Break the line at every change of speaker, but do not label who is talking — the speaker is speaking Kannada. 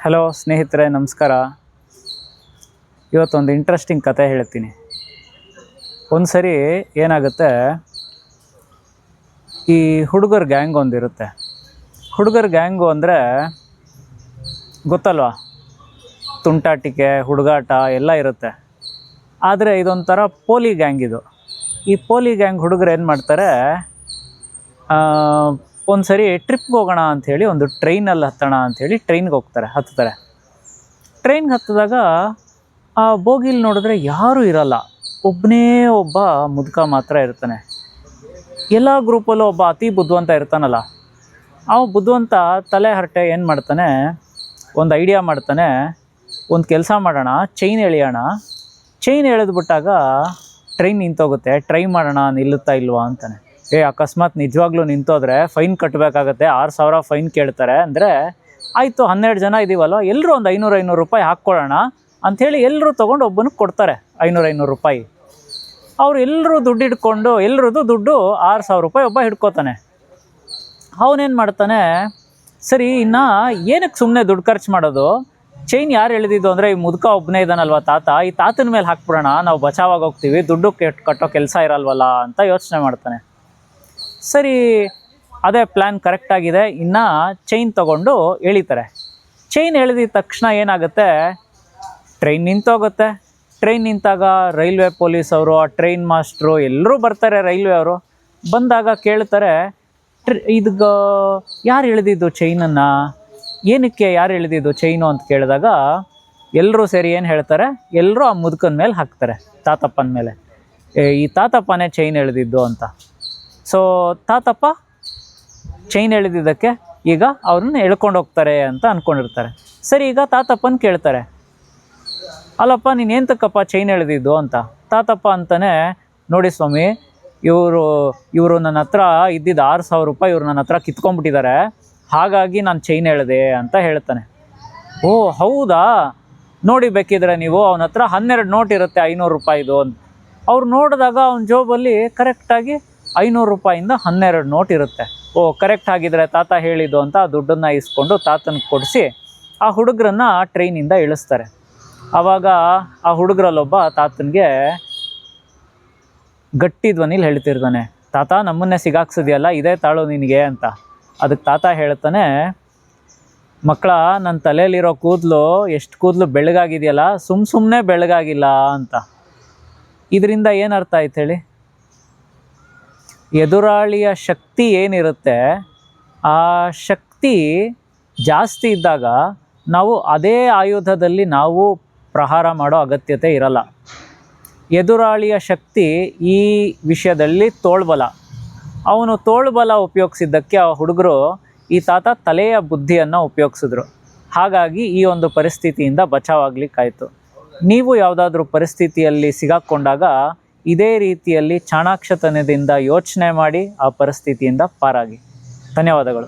ಹಲೋ ಸ್ನೇಹಿತರೆ, ನಮಸ್ಕಾರ. ಇವತ್ತೊಂದು ಇಂಟ್ರೆಸ್ಟಿಂಗ್ ಕತೆ ಹೇಳ್ತೀನಿ. ಒಂದು ಸರಿ ಏನಾಗುತ್ತೆ, ಈ ಹುಡುಗರ ಗ್ಯಾಂಗ್ ಒಂದಿರುತ್ತೆ. ಹುಡುಗರ ಗ್ಯಾಂಗು ಅಂದರೆ ಗೊತ್ತಲ್ವಾ, ತುಂಟಾಟಿಕೆ, ಹುಡುಗಾಟ ಎಲ್ಲ ಇರುತ್ತೆ. ಆದರೆ ಇದೊಂಥರ ಪೋಲಿ ಗ್ಯಾಂಗ್ ಇದು. ಈ ಪೋಲಿ ಗ್ಯಾಂಗ್ ಹುಡುಗರು ಏನು ಮಾಡ್ತಾರೆ, ಒಂದು ಸರಿ ಟ್ರಿಪ್ಗೆ ಹೋಗೋಣ ಅಂಥೇಳಿ ಒಂದು ಟ್ರೈನಲ್ಲಿ ಹತ್ತೋಣ ಅಂಥೇಳಿ ಟ್ರೈನ್ಗೆ ಹತ್ತಾರೆ. ಟ್ರೈನ್ಗೆ ಹತ್ತಿದಾಗ ಆ ಬೋಗಿಲಿ ನೋಡಿದ್ರೆ ಯಾರೂ ಇರಲ್ಲ, ಒಬ್ಬನೇ ಒಬ್ಬ ಮುದುಕ ಮಾತ್ರ ಇರ್ತಾನೆ. ಎಲ್ಲ ಗ್ರೂಪಲ್ಲೂ ಒಬ್ಬ ಅತಿ ಬುದ್ಧಿವಂತ ಇರ್ತಾನಲ್ಲ, ಬುದ್ಧಿವಂತ ತಲೆ ಹರಟೆ ಏನು ಮಾಡ್ತಾನೆ, ಒಂದು ಐಡಿಯಾ ಮಾಡ್ತಾನೆ. ಒಂದು ಕೆಲಸ ಮಾಡೋಣ, ಚೈನ್ ಎಳೆಯೋಣ. ಚೈನ್ ಎಳೆದ್ಬಿಟ್ಟಾಗ ಟ್ರೈನ್ ನಿಂತೋಗುತ್ತೆ, ಟ್ರೈ ಮಾಡೋಣ ನಿಲ್ಲುತ್ತಾ ಇಲ್ವಾ ಅಂತಾನೆ. ಅಕಸ್ಮಾತ್ ನಿಜವಾಗ್ಲೂ ನಿಂತೋದ್ರೆ ಫೈನ್ ಕಟ್ಟಬೇಕಾಗತ್ತೆ, 6,000 ಫೈನ್ ಕೇಳ್ತಾರೆ. ಅಂದರೆ ಆಯಿತು, 12 ಜನ ಇದ್ದೀವಲ್ವ, ಎಲ್ಲರೂ ಒಂದು 500 ರೂಪಾಯಿ ಹಾಕ್ಕೊಳ್ಳೋಣ ಅಂಥೇಳಿ ಎಲ್ಲರೂ ತೊಗೊಂಡು ಒಬ್ಬನಿಗೆ ಕೊಡ್ತಾರೆ 500 ರೂಪಾಯಿ. ಅವ್ರು ಎಲ್ಲರೂ ದುಡ್ಡು ಹಿಡ್ಕೊಂಡು, ಎಲ್ಲರದ್ದು ದುಡ್ಡು 6,000 ರೂಪಾಯಿ ಒಬ್ಬ ಹಿಡ್ಕೋತಾನೆ. ಅವನೇನು ಮಾಡ್ತಾನೆ, ಸರಿ ಇನ್ನು ಏನಕ್ಕೆ ಸುಮ್ಮನೆ ದುಡ್ಡು ಖರ್ಚು ಮಾಡೋದು, ಚೈನ್ ಯಾರು ಎಳೆದಿದ್ದು ಅಂದರೆ ಈ ಮುದುಕ ಒಬ್ಬನೇ ಇದ್ದಾನಲ್ವ ತಾತ, ಈ ತಾತನ ಮೇಲೆ ಹಾಕ್ಬಿಡೋಣ, ನಾವು ಬಚಾವಾಗಿ ಹೋಗ್ತೀವಿ, ದುಡ್ಡು ಕಟ್ಟೋ ಕೆಲಸ ಇರಲ್ವಲ್ಲ ಅಂತ ಯೋಚನೆ ಮಾಡ್ತಾನೆ. ಸರಿ, ಅದೇ ಪ್ಲ್ಯಾನ್ ಕರೆಕ್ಟಾಗಿದೆ. ಇನ್ನು ಚೈನ್ ತೊಗೊಂಡು ಎಳಿತಾರೆ. ಚೈನ್ ಎಳೆದಿದ ತಕ್ಷಣ ಏನಾಗುತ್ತೆ, ಟ್ರೈನ್ ನಿಂತೋಗುತ್ತೆ. ಟ್ರೈನ್ ನಿಂತಾಗ ರೈಲ್ವೆ ಪೊಲೀಸವರು, ಆ ಟ್ರೈನ್ ಮಾಸ್ಟ್ರು ಎಲ್ಲರೂ ಬರ್ತಾರೆ. ರೈಲ್ವೆ ಅವರು ಬಂದಾಗ ಕೇಳ್ತಾರೆ, ಇದಕ್ಕೆ ಯಾರು ಎಳೆದಿದ್ದು ಚೈನನ್ನು, ಏನಕ್ಕೆ ಯಾರು ಎಳೆದಿದ್ದು ಚೈನು ಅಂತ ಕೇಳಿದಾಗ ಎಲ್ಲರೂ ಸೇರಿ ಏನು ಹೇಳ್ತಾರೆ, ಎಲ್ಲರೂ ಆ ಮುದುಕನ ಮೇಲೆ ಹಾಕ್ತಾರೆ, ತಾತಪ್ಪನ ಮೇಲೆ. ಈ ತಾತಪ್ಪನೇ ಚೈನ್ ಎಳೆದಿದ್ದು ಅಂತ. ಸೊ ತಾತಪ್ಪ ಚೈನ್ ಎಳೆದಿದ್ದಕ್ಕೆ ಈಗ ಅವ್ರನ್ನ ಎಳ್ಕೊಂಡು ಹೋಗ್ತಾರೆ ಅಂತ ಅಂದ್ಕೊಂಡಿರ್ತಾರೆ. ಸರಿ, ಈಗ ತಾತಪ್ಪನ ಕೇಳ್ತಾರೆ, ಅಲ್ಲಪ್ಪ ನೀನು ತಕ್ಕಪ್ಪ ಚೈನ್ ಎಳೆದಿದ್ದು ಅಂತ. ತಾತಪ್ಪ ಅಂತಾನೆ, ನೋಡಿ ಸ್ವಾಮಿ, ಇವರು ನನ್ನ ಹತ್ರ ಇದ್ದಿದ್ದು 6,000 ರೂಪಾಯಿ ಇವ್ರು ನನ್ನ ಹತ್ರ ಕಿತ್ಕೊಂಡ್ಬಿಟ್ಟಿದ್ದಾರೆ, ಹಾಗಾಗಿ ನಾನು ಚೈನ್ ಎಳೆದೆ ಅಂತ ಹೇಳ್ತಾನೆ. ಓ ಹೌದಾ, ನೋಡಿ ಬೇಕಿದ್ರೆ ನೀವು, ಅವನ ಹತ್ರ 12 ನೋಟ್ ಇರುತ್ತೆ 500 ರೂಪಾಯಿದು ಅಂತ. ಅವ್ರು ನೋಡಿದಾಗ ಅವನ ಜೋಬಲ್ಲಿ ಕರೆಕ್ಟಾಗಿ 500 ರೂಪಾಯಿಂದ 12 ನೋಟ್ ಇರುತ್ತೆ. ಓ ಕರೆಕ್ಟ್ ಆಗಿದ್ರೆ ತಾತ ಹೇಳಿದ್ದು ಅಂತ ಆ ದುಡ್ಡನ್ನು ಇಸ್ಕೊಂಡು ತಾತನಿಗೆ ಕೊಡಿಸಿ ಆ ಹುಡುಗರನ್ನ ಟ್ರೈನಿಂದ ಇಳಿಸ್ತಾರೆ. ಆವಾಗ ಆ ಹುಡುಗರಲ್ಲೊಬ್ಬ ತಾತನಿಗೆ ಗಟ್ಟಿ ಧ್ವನಿಲಿ ಹೇಳ್ತಿರ್ತಾನೆ, ತಾತ ನಮ್ಮನ್ನೇ ಸಿಗಾಕ್ಸಿದ್ಯಲ್ಲ, ಇದೇ ತಾಳು ನಿನಗೆ ಅಂತ. ಅದಕ್ಕೆ ತಾತ ಹೇಳ್ತಾನೆ, ಮಕ್ಕಳ, ನನ್ನ ತಲೆಯಲ್ಲಿರೋ ಕೂದಲು ಎಷ್ಟು ಕೂದಲು ಬೆಳಗಾಗಿದೆಯಲ್ಲ, ಸುಮ್ಮನೆ ಬೆಳಗಾಗಿಲ್ಲ ಅಂತ. ಇದರಿಂದ ಏನರ್ಥ ಆಯ್ತು ಹೇಳಿ, ಎದುರಾಳಿಯ ಶಕ್ತಿ ಏನಿರುತ್ತೆ, ಆ ಶಕ್ತಿ ಜಾಸ್ತಿ ಇದ್ದಾಗ ನಾವು ಅದೇ ಆಯುಧದಲ್ಲಿ ನಾವು ಪ್ರಹಾರ ಮಾಡೋ ಅಗತ್ಯತೆ ಇರಲ್ಲ. ಎದುರಾಳಿಯ ಶಕ್ತಿ ಈ ವಿಷಯದಲ್ಲಿ ತೋಳ್ಬಲ. ಅವನು ತೋಳ್ಬಲ ಉಪಯೋಗಿಸಿದ್ದಕ್ಕೆ ಆ ಹುಡುಗರು ಈ ತಾತ ತಲೆಯ ಬುದ್ಧಿಯನ್ನು ಉಪಯೋಗಿಸಿದ್ರು. ಹಾಗಾಗಿ ಈ ಒಂದು ಪರಿಸ್ಥಿತಿಯಿಂದ ಬಚಾವಾಗಲಿಕ್ಕಾಯಿತು. ನೀವು ಯಾವುದಾದ್ರೂ ಪರಿಸ್ಥಿತಿಯಲ್ಲಿ ಸಿಗಾಕ್ಕೊಂಡಾಗ ಇದೇ ರೀತಿಯಲ್ಲಿ ಚಾಣಾಕ್ಷತನದಿಂದ ಯೋಚನೆ ಮಾಡಿ ಆ ಪರಿಸ್ಥಿತಿಯಿಂದ ಪಾರಾಗಿ. ಧನ್ಯವಾದಗಳು.